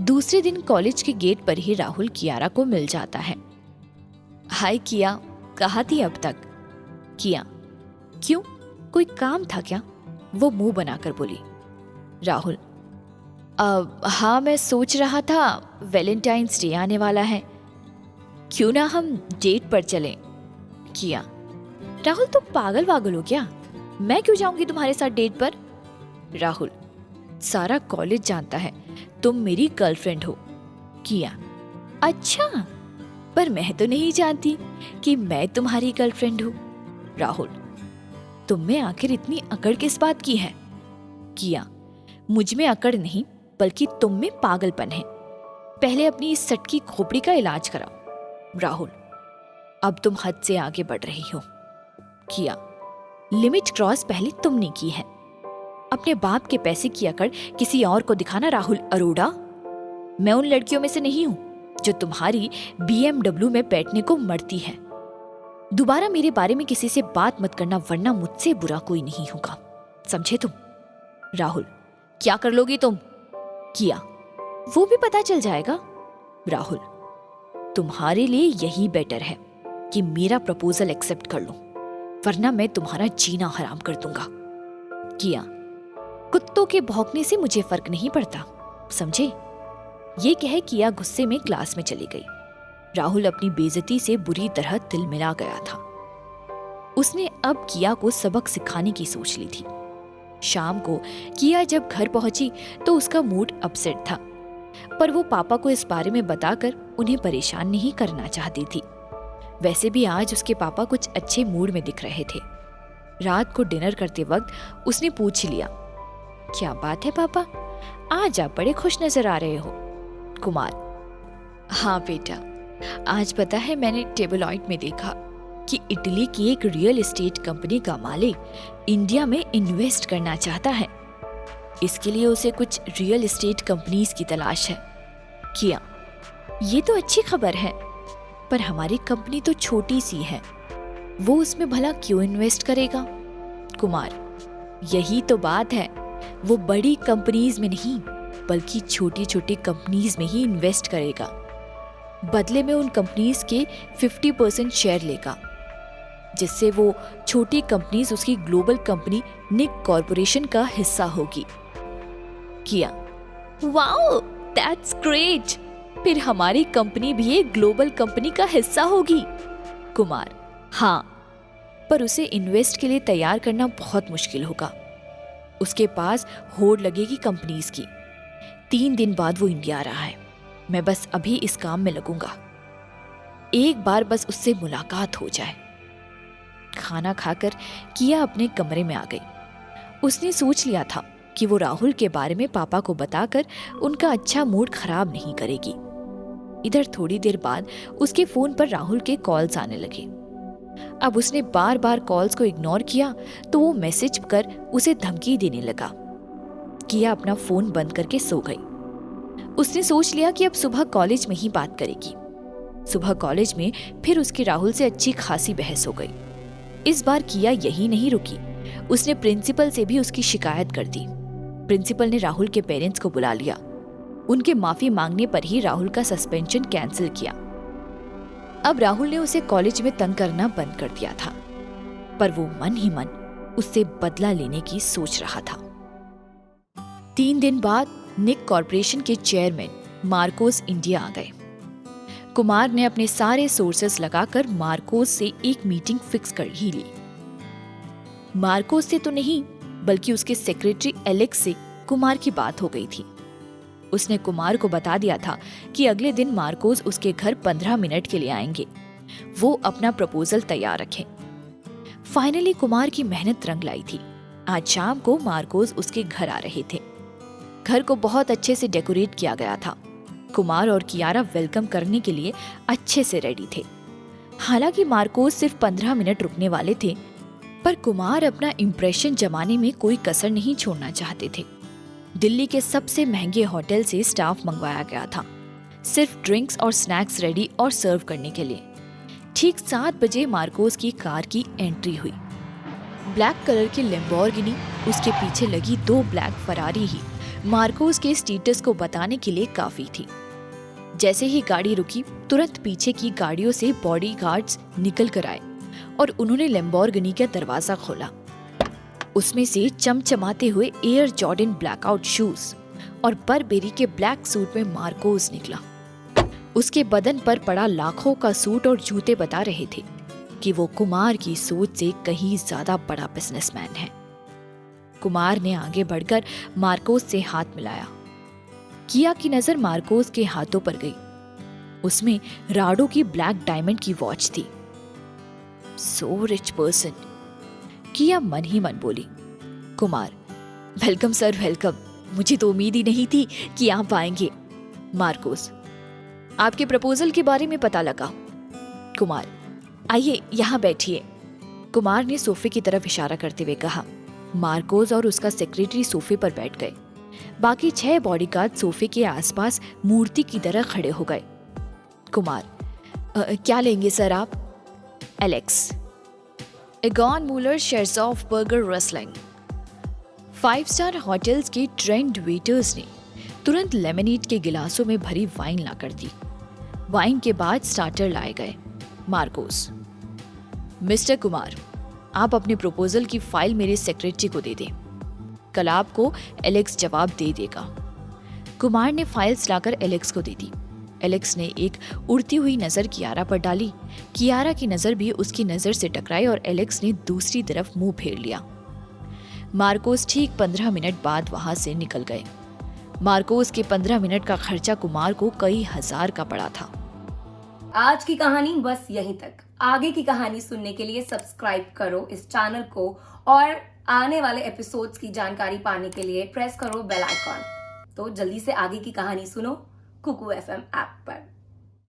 दूसरे दिन कॉलेज के गेट पर ही राहुल कियारा को मिल जाता है। हाय किया, कहाँ थी अब तक? किया, क्यों, कोई काम था क्या? वो मुंह बनाकर बोली। राहुल, हाँ, मैं सोच रहा था वैलेंटाइंस डे आने वाला है, क्यों ना हम डेट पर चलें? किया, राहुल तुम पागल वागल हो क्या? मैं क्यों जाऊंगी तुम्हारे साथ डेट पर? राहुल, सारा कॉलेज जानता है तुम मेरी गर्लफ्रेंड हो। किया, अच्छा, पर मैं तो नहीं जानती कि मैं तुम्हारी गर्लफ्रेंड हूँ। राहुल, तुम में आखिर इतनी अकड़ किस बात की है? किया, मुझ में अकड़ नहीं बल्कि तुम में पागलपन है। पहले अपनी इस सटकी खोपड़ी का इलाज कराओ। राहुल, अब तुम हद से आगे बढ़ रही हो। किया, लिमिट क्रॉस पहले तुमने की है। अपने बाप के पैसे की अकड़ किसी और को दिखाना राहुल अरोड़ा। मैं उन लड़कियों में से नहीं हूं जो तुम्हारी BMW में बैठने को मरती है। दोबारा मेरे बारे में किसी से बात मत करना, वरना मुझसे बुरा कोई नहीं होगा, समझे तुम? राहुल, क्या कर लोगी तुम? किया, वो भी पता चल जाएगा। राहुल, तुम्हारे लिए यही बेटर है कि मेरा प्रपोजल एक्सेप्ट कर लो, वरना मैं तुम्हारा जीना हराम कर दूंगा। किया, कुत्तों के भौंकने से मुझे फर्क नहीं पड़ता, समझे? ये कह किया गुस्से में क्लास में चली गई। राहुल अपनी बेइज्जती से बुरी तरह तिलमिला गया था। उसने अब किया को सबक सिखाने की सोच ली थी। शाम को किया जब घर पहुंची तो उसका मूड अपसेट था, पर वो पापा को इस बारे में बताकर उन्हें परेशान नहीं करना चाहती थी। वैसे भी आज उसके पापा कुछ अच्छे मूड में दिख रहे थे। रात को डिनर करते वक्त उसने पूछ लिया, क्या बात है पापा, आज आप बड़े खुश नजर आ रहे हो? कुमार, हाँ बेटा, आज पता है मैंने टेबलॉइड में देखा कि इटली की एक रियल एस्टेट कंपनी का मालिक इंडिया में इन्वेस्ट करना चाहता है। इसके लिए उसे कुछ रियल एस्टेट कंपनीज की तलाश है। किया, ये तो अच्छी खबर है, पर हमारी कंपनी तो छोटी सी है, वो उसमें भला क्यों इन्वेस्ट करेगा? कुमार, यही तो बात है, वो बड़ी कंपनीज में नहीं बल्कि छोटी छोटी कंपनीज में ही इन्वेस्ट करेगा। बदले में उन कंपनीज के 50% शेयर लेगा, जिससे वो छोटी कंपनीज उसकी ग्लोबल कंपनी निक कॉर्पोरेशन का हिस्सा होगी। किया, वाओ, दैट्स ग्रेट, फिर हमारी कंपनी भी एक ग्लोबल कंपनी का हिस्सा होगी। कुमार, हाँ, पर उसे इन्वेस्ट के लिए तैयार करना बहुत मुश्किल होगा। उसके पास होड़ लगेगी कंपनीज की। 3 दिन बाद वो इंडिया आ रहा है। मैं बस अभी इस काम में लगूंगा, एक बार बस उससे मुलाकात हो जाए। खाना खाकर किया अपने कमरे में आ गई। उसने सोच लिया था कि वो राहुल के बारे में पापा को बताकर उनका अच्छा मूड खराब नहीं करेगी। इधर थोड़ी देर बाद उसके फोन पर राहुल के कॉल्स आने लगे। अब उसने बार बार कॉल्स को इग्नोर किया तो वो मैसेज कर उसे धमकी देने लगा। किया अपना फोन बंद करके सो गई। उसने सोच लिया कि अब सुबह कॉलेज में ही बात करेगी। सुबह कॉलेज में फिर उसकी राहुल से अच्छी खासी बहस हो गई। इस बार किया यही नहीं रुकी, उसने प्रिंसिपल से भी उसकी शिकायत कर दी। प्रिंसिपल ने राहुल के पेरेंट्स को बुला लिया। उनके माफी मांगने पर ही राहुल का सस्पेंशन कैंसिल किया। अब राहुल ने उसे कॉलेज में तंग करना बंद कर दिया था, पर वो मन ही मन उससे बदला लेने की सोच रहा था। 3 दिन बाद निक कॉर्पोरेशन के चेयरमैन मार्कोस इंडिया आ गए। कुमार ने अपने सारे सोर्सेस लगाकर मार्कोस से एक मीटिंग फिक्स कर ही ली। मार्कोस से तो नहीं बल्कि उसके सेक्रेटरी एलेक्स से कुमार की बात हो गई थी। उसने कुमार को बता दिया था कि अगले दिन मार्कोस उसके घर 15 मिनट के लिए आएंगे, वो अपना प्रपोजल तैयार रखें। फाइनली कुमार की मेहनत रंग लाई थी। आज शाम को मार्कोस उसके घर आ रहे थे। घर को बहुत अच्छे से डेकोरेट किया गया था। कुमार और कियारा वेलकम करने के लिए अच्छे से रेडी थे। हालांकि मार्कोस सिर्फ 15 मिनट रुकने वाले थे, पर कुमार अपना इंप्रेशन जमाने में कोई कसर नहीं छोड़ना चाहते थे। दिल्ली के सबसे महंगे होटल से स्टाफ मंगवाया गया था, सिर्फ ड्रिंक्स और स्नैक्स रेडी और सर्व करने के लिए। ठीक 7 बजे मार्कोस की कार की एंट्री हुई। ब्लैक कलर की लैम्बोर्गिनी, उसके पीछे लगी 2 ब्लैक फरारी ही मार्कोस के स्टेटस को बताने के लिए काफी थी। जैसे ही गाड़ी रुकी, तुरंत पीछे की गाड़ियों से बॉडीगार्ड्स निकल कर आए और उन्होंने लैम्बोर्गिनी का दरवाजा खोला। उसमें से चमचमाते हुए एयर जॉर्डन ब्लैकआउट शूज और बरबेरी के ब्लैक सूट में मार्कोस निकला। उसके बदन पर पड़ा लाखों का सूट और जूते बता रहे थे कि वो कुमार की सोच से कहीं ज्यादा बड़ा बिजनेसमैन है। कुमार ने आगे बढ़कर मार्कोस से हाथ मिलाया। किया की नजर मार्कोस के हाथों पर गई। उसमें राडो की ब्लैक डायमंड की वॉच थी। सो रिच पर्सन, किया मन ही मन बोली। Kumar, welcome sir, welcome. मुझे तो उम्मीद ही नहीं थी कि आप आएंगे। मार्कोस, आपके प्रपोजल के बारे में पता लगा। कुमार, आइए यहाँ बैठिए। कुमार ने सोफे की तरफ इशारा करते हुए कहा। मार्कोस और उसका सेक्रेटरी सोफे पर बैठ गए। बाकी 6 बॉडीगार्ड सोफे के आसपास मूर्ति की तरह खड़े हो गए। कुमार, क्या लेंगे सर आप? Alex, Egon Muller Scharzhofberger Riesling. 5 star hotels के ट्रेंड वेटर्स ने तुरंत लेमनेड के गिलासों में भरी वाइन लाकर दी। वाइन के बाद स्टार्टर लाए गए। मार्कोस, मिस्टर कुमार, आप अपने प्रपोजल की फाइल मेरे सेक्रेटरी को दे दें। कल आपको एलेक्स जवाब दे देगा। कुमार ने फाइल्स लाकर एलेक्स को दे दी। एलेक्स ने एक उड़ती हुई नजर कियारा पर डाली। कियारा की नजर भी उसकी नजर से टकराई और एलेक्स ने दूसरी तरफ मुंह फेर लिया। मार्कोस ठीक 15 मिनट बाद वहां से निकल गए। मार्कोस के 15 मिनट का खर्चा कुमार को कई हजार का पड़ा था। आज की कहानी बस यहीं तक। आगे की कहानी सुनने के लिए सब्सक्राइब करो इस चैनल को और आने वाले एपिसोड्स की जानकारी पाने के लिए प्रेस करो बेल आइकॉन। तो जल्दी से आगे की कहानी सुनो कुकू FM ऐप पर।